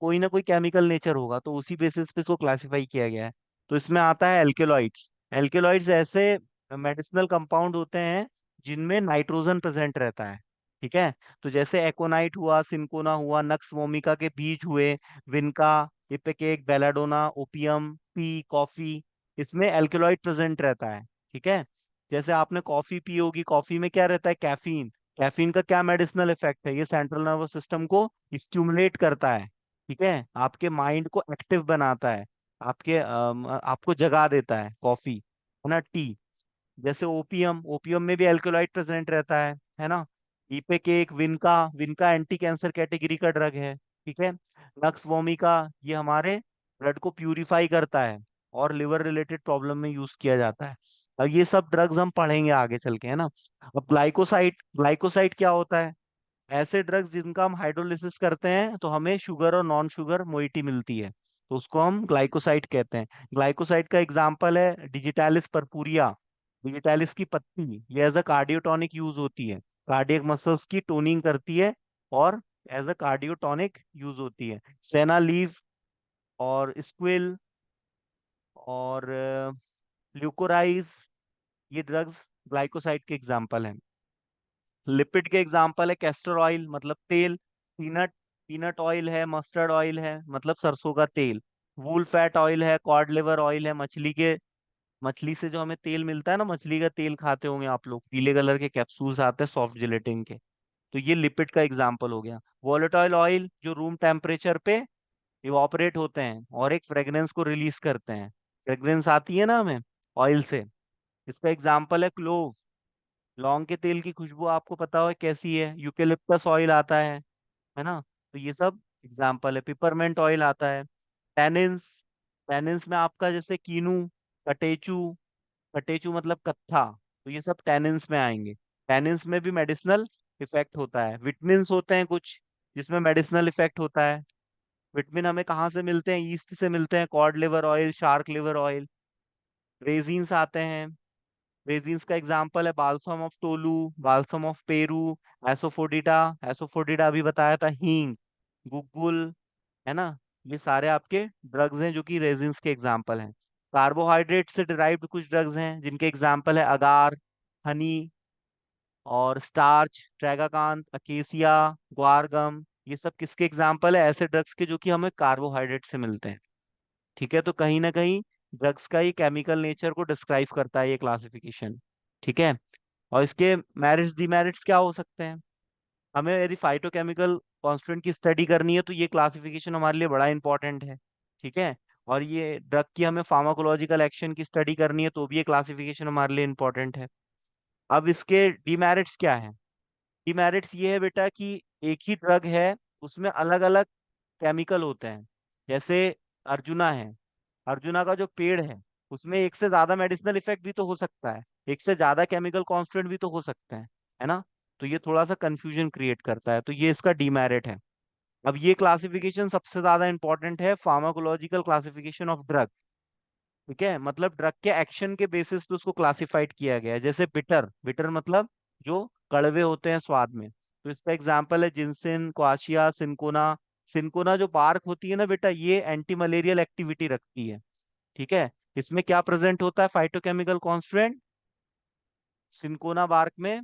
कोई ना कोई केमिकल नेचर होगा, तो उसी बेसिस पे इसको क्लासिफाई किया गया है। तो इसमें आता है एल्केलॉइड्स। एल्केलॉइड्स ऐसे मेडिसिनल कंपाउंड होते हैं जिनमें नाइट्रोजन प्रेजेंट रहता है, ठीक है। तो जैसे एकोनाइट हुआ, सिंकोना हुआ, नक्स वोमिका के बीज हुए, विनका, इपेकेक, बेलाडोना, ओपियम, टी, कॉफी, इसमें एल्केलॉइड प्रेजेंट रहता है, ठीक है। जैसे आपने कॉफी पी होगी, कॉफी में क्या रहता है, कैफीन। कैफीन का क्या मेडिसिनल इफेक्ट है, ये सेंट्रल नर्वस सिस्टम को स्टिमुलेट करता है, ठीक है, आपके माइंड को एक्टिव बनाता है, आपको जगा देता है कॉफी, है ना। टी, जैसे ओपियम, ओपियम में भी एल्कोलाइट प्रेजेंट रहता है ना। इपेकेक, विनका, विनका एंटी कैंसर कैटेगरी का ड्रग है, ठीक है। नक्स वोमिका, ये हमारे ब्लड को प्यूरिफाई करता है, और लिवर रिलेटेड प्रॉब्लम में यूज किया जाता है। अब ये सब ड्रग्स हम पढ़ेंगे आगे चल के, है ना। अब ग्लाइकोसाइड, ग्लाइकोसाइड क्या होता है, ऐसे ड्रग्स जिनका हम हाइड्रोलिसिस करते हैं, तो हमें शुगर और नॉन शुगर मोइटी मिलती है, तो उसको हम ग्लाइकोसाइड कहते हैं। ग्लाइकोसाइड का एग्जाम्पल है डिजिटालिस पर्पूरिया। डिजिटालिस की पत्ती, ये एज अ कार्डियोटॉनिक यूज होती है, कार्डियक मसल्स की टोनिंग करती है, और एज अ कार्डियोटॉनिक यूज होती है। सेना लीफ और स्क्विल और ल्यूकोराइज, ये ड्रग्स ग्लाइकोसाइड के एग्जाम्पल हैं। लिपिड के एग्जाम्पल है कैस्टर ऑयल, मतलब तेल, पीनट, पीनट ऑयल है, मस्टर्ड ऑयल है, मतलब सरसों का तेल, वूल फैट ऑयल है, कॉड लिवर ऑयल है, मछली से जो हमें तेल मिलता है ना, मछली का तेल खाते होंगे आप लोग, पीले कलर के कैप्सूल्स आते हैं सॉफ्ट जिलेटिन के। तो ये लिपिड का एग्जाम्पल हो गया। वोलेटाइल ऑयल जो रूम टेम्परेचर पे इवापोरेट होते हैं और एक फ्रेग्रेंस को रिलीज करते हैं, फ्रेग्रेंस आती है ना हमें ऑयल से। इसका एग्जाम्पल है क्लोव, लौंग के तेल की खुशबू आपको पता हो कैसी है। यूकेलिप्टस ऑयल आता है ना। तो ये सब एग्जाम्पल है। पिपरमेंट ऑयल आता है। टैनिन्स, टैनिन्स में आपका जैसे कीनू, कटेचू, कटेचु मतलब कत्था, तो ये सब टैनिन्स में आएंगे। टैनिन्स में भी मेडिसिनल इफेक्ट होता है। विटामिन्स होते हैं कुछ जिसमें मेडिसिनल इफेक्ट होता है। विटामिन हमें कहाँ से मिलते हैं? ईस्ट से मिलते हैं, cod liver oil, shark liver oil. Resins आते हैं। रेजिन्स का एग्जाम्पल है balsam of Tolu, balsam of Peru, asafoetida. Asafoetida अभी बताया था, हींग, गुगुल, है ना। ये सारे आपके ड्रग्स हैं जो कि रेजिन्स के एग्जाम्पल हैं। कार्बोहाइड्रेट से डिराइव्ड कुछ ड्रग्स हैं जिनके एग्जाम्पल है अगार, हनी, और स्टार्च, ट्रैगाकांत, अकेसिया, ग्वारगम। ये सब किसके एग्जाम्पल है? ऐसे ड्रग्स के जो कि हमें कार्बोहाइड्रेट से मिलते हैं। ठीक है, तो कहीं ना कहीं ड्रग्स का ये केमिकल नेचर को डिस्क्राइब करता है ये क्लासिफिकेशन। ठीक है। और इसके मेरिट्स डिमेरिट्स क्या हो सकते हैं? हमें यदि फाइटोकेमिकल कॉन्स्टिट्यूएंट की स्टडी करनी है तो ये क्लासिफिकेशन हमारे लिए बड़ा इंपॉर्टेंट है। ठीक है। और ये ड्रग की हमें फार्माकोलॉजिकल एक्शन की स्टडी करनी है तो भी ये क्लासिफिकेशन हमारे लिए इंपॉर्टेंट है। अब इसके डिमेरिट्स क्या है? डिमेरिट्स ये है बेटा कि एक ही ड्रग है, उसमें अलग अलग केमिकल होते हैं। जैसे अर्जुना है, अर्जुना का जो पेड़ है उसमें एक से ज्यादा मेडिसिनल इफेक्ट भी तो हो सकता है, एक से ज्यादा केमिकल कॉन्स्टिट्यूएंट भी तो हो सकते हैं, है ना। तो ये थोड़ा सा कंफ्यूजन क्रिएट करता है, तो ये इसका डीमेरिट है। अब ये क्लासिफिकेशन सबसे ज्यादा इंपॉर्टेंट है, फार्माकोलॉजिकल क्लासिफिकेशन ऑफ ड्रग। ठीक है, मतलब ड्रग के एक्शन के बेसिस पे उसको क्लासिफाइड किया गया है। जैसे बिटर, बिटर मतलब जो कड़वे होते हैं स्वाद में, तो इसका एग्जांपल है जिनसिन, क्वाशिया, सिनकोना। सिनकोना जो बार्क होती है ना बेटा, ये एंटी मलेरियल एक्टिविटी रखती है। ठीक है। इसमें क्या प्रेजेंट होता है फाइटोकेमिकल कॉन्स्टिट्यूएंट? सिनकोना बार्क में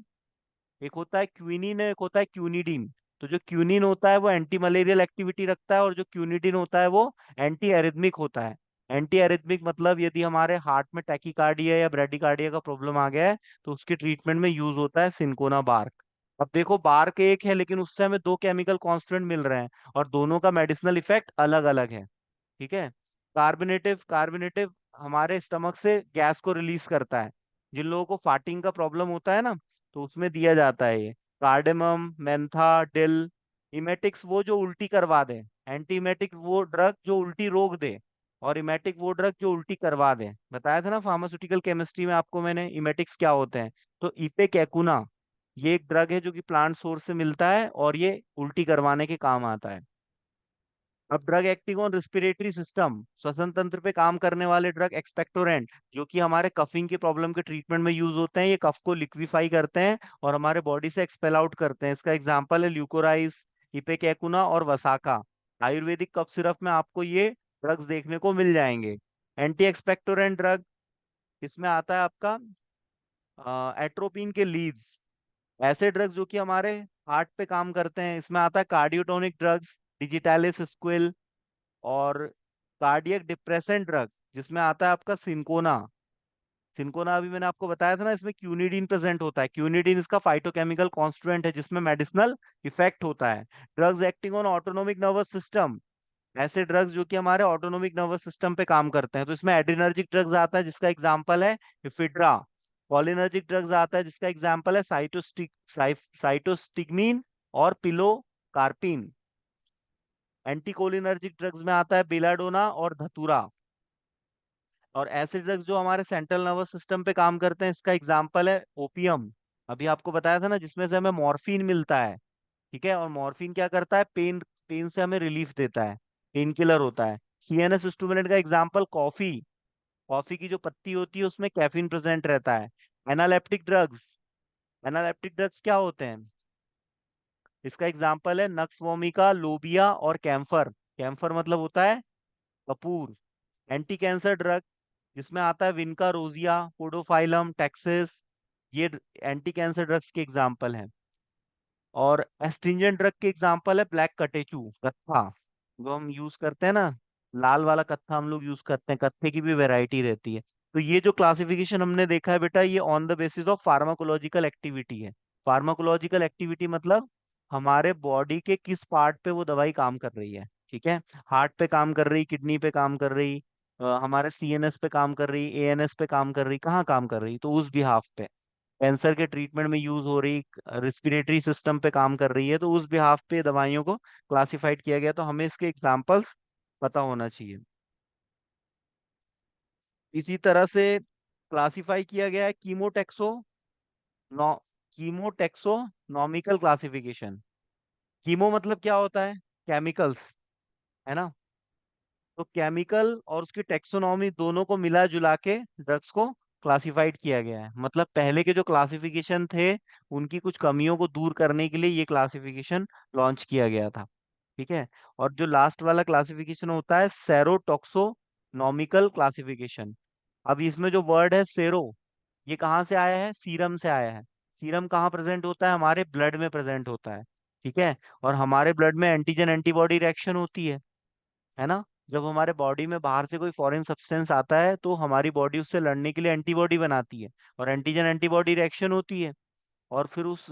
एक होता है क्विनिन, एक होता है क्यूनिडीन। तो जो क्यूनिन होता है वो एंटी मलेरियल एक्टिविटी रखता है, और जो क्यूनिडीन होता है वो एंटी एरिथमिक होता है। एंटी एरिथमिक मतलब यदि हमारे हार्ट में टैकीकार्डिया या ब्रेडिकार्डिया का प्रॉब्लम आ गया है तो उसके ट्रीटमेंट में यूज होता है सिनकोना बार्क। अब देखो, बार्क एक है लेकिन उससे हमें दो केमिकल कॉन्स्टिट्यूएंट मिल रहे हैं और दोनों का मेडिसिनल इफेक्ट अलग अलग है। ठीक है। कार्बोनेटिव, कार्बोनेटिव हमारे स्टमक से गैस को रिलीज करता है। जिन लोगों को फार्टिंग का प्रॉब्लम होता है ना, तो उसमें दिया जाता है ये कार्डेमम, मेंथा, डिल। इमेटिक्स वो जो उल्टी करवा दे, एंटी इमेटिक वो ड्रग जो उल्टी रोक दे, और इमेटिक वो ड्रग जो उल्टी करवा दे। बताया था ना फार्मास्यूटिकल केमिस्ट्री में आपको मैंने, इमेटिक्स क्या होते हैं। तो इपेकेकुना ये एक ड्रग है जो कि प्लांट सोर्स से मिलता है और ये उल्टी करवाने के काम आता है। अब drug acting on respiratory system, श्वसन तंत्र पे काम करने वाले ड्रग एक्सपेक्टोरेंट जो कि हमारे कफिंग के प्रॉब्लम के ट्रीटमेंट में यूज होते हैं। ये कफ को लिक्विफाई करते हैं और हमारे बॉडी से एक्सपेल आउट करते हैं। इसका एग्जांपल है ल्यूकोराइस, इपेकेकुना और वसाका। आयुर्वेदिक कफ सिरप में आपको ये ड्रग्स देखने को मिल जाएंगे। एंटी एक्सपेक्टोरेंट ड्रग इसमें आता है आपका एट्रोपिन के लीव्स। ऐसे ड्रग्स जो कि हमारे हार्ट पे काम करते हैं, इसमें आता है कार्डियोटोनिक ड्रग्स, डिजिटालिस, स्क्विल। और कार्डियक डिप्रेसेंट ड्रग जिसमें आता है आपका सिंकोना। सिंकोना अभी मैंने आपको बताया था ना, इसमें क्यूनिडीन प्रेजेंट होता है। क्यूनिडीन इसका फाइटोकेमिकल कॉन्स्टिट्यूएंट है जिसमें मेडिसिनल इफेक्ट होता है। Drugs acting on autonomic nervous system, ऐसे ड्रग्स जो कि हमारे ऑटोनोमिक नर्वस सिस्टम पे काम करते हैं, तो इसमें एड्रिनर्जिक ड्रग्स आता है जिसका एग्जांपल है इफिड्रा। कॉलिनर्जिक ड्रग्स आता है जिसका एग्जांपल है साइटोस्टिग्मीन और पिलोकार्पिन। एंटीकोलिनर्जिक ड्रग्स में आता है बेलाडोना और धतूरा। और ऐसे ड्रग्स जो हमारे सेंट्रल नर्वस सिस्टम पे काम करते हैं, इसका एग्जांपल है ओपियम। अभी आपको बताया था ना, जिसमें से हमें मॉर्फिन मिलता है। ठीक है। और मॉर्फिन क्या करता है? पेन, पेन से हमें रिलीफ देता है, पेन किलर होता है। सीएनएस स्टिमुलेंट का एग्जांपल कॉफी। कॉफी की जो पत्ती होती है उसमें कैफीन प्रेजेंट रहता है। एनालेप्टिक ड्रग्स, एनालेप्टिक ड्रग्स क्या होते हैं? इसका एग्जांपल है नक्स वोमिका, लोबिया और कैम्फर। कैम्फर मतलब होता है कपूर। एंटी कैंसर ड्रग जिसमें आता है विनका, रोजिया, पोडोफाइलम, टेक्सिस। ये एंटी कैंसर ड्रग्स के एग्जांपल हैं। और एस्ट्रिंजेंट ड्रग के एग्जांपल है ब्लैक कटेचू, कत्था, जो हम यूज करते हैं ना, लाल वाला कत्था हम लोग यूज करते हैं। कत्थे की भी वैरायटी रहती है। तो ये जो क्लासिफिकेशन हमने देखा है बेटा, ये on the basis of pharmacological activity है। फार्माकोलॉजिकल एक्टिविटी मतलब हमारे बॉडी के किस पार्ट पे वो दवाई काम कर रही है। ठीक है। हार्ट पे काम कर रही, किडनी पे काम कर रही, हमारे सीएनएस पे काम कर रही, एएनएस पे काम कर रही, कहाँ काम कर रही, तो उस बिहाफ पे। कैंसर के ट्रीटमेंट में यूज हो रही, रिस्पिरेटरी सिस्टम पे काम कर रही है, तो उस बिहाफ पे दवाइयों को क्लासिफाइड किया गया। तो हमें इसके एग्जांपल्स पता होना चाहिए। इसी तरह से क्लासिफाई किया गया है नो कीमोटेक्सोनॉमिकल क्लासिफिकेशन। कीमो मतलब क्या होता है? केमिकल्स, है ना? तो केमिकल और उसकी टेक्सोनॉमी दोनों को मिला जुला के ड्रग्स को क्लासिफाइड किया गया है। मतलब पहले के जो क्लासिफिकेशन थे उनकी कुछ कमियों को दूर करने के लिए ये क्लासिफिकेशन लॉन्च किया गया था। ठीक है। और जो लास्ट वाला क्लासिफिकेशन होता है सेरोटॉक्सोनॉमिकल क्लासिफिकेशन। अब इसमें जो वर्ड है सेरो, ये कहाँ से आया है? सीरम से आया है। सीरम कहाँ प्रेजेंट होता है? हमारे ब्लड में प्रेजेंट होता है। ठीक है। और हमारे ब्लड में एंटीजन एंटीबॉडी रिएक्शन होती है ना? जब हमारे बॉडी में बाहर से कोई फॉरेन सब्सटेंस आता है तो हमारी बॉडी उससे लड़ने के लिए एंटीबॉडी बनाती है, और एंटीजन एंटीबॉडी रिएक्शन होती है। और फिर उस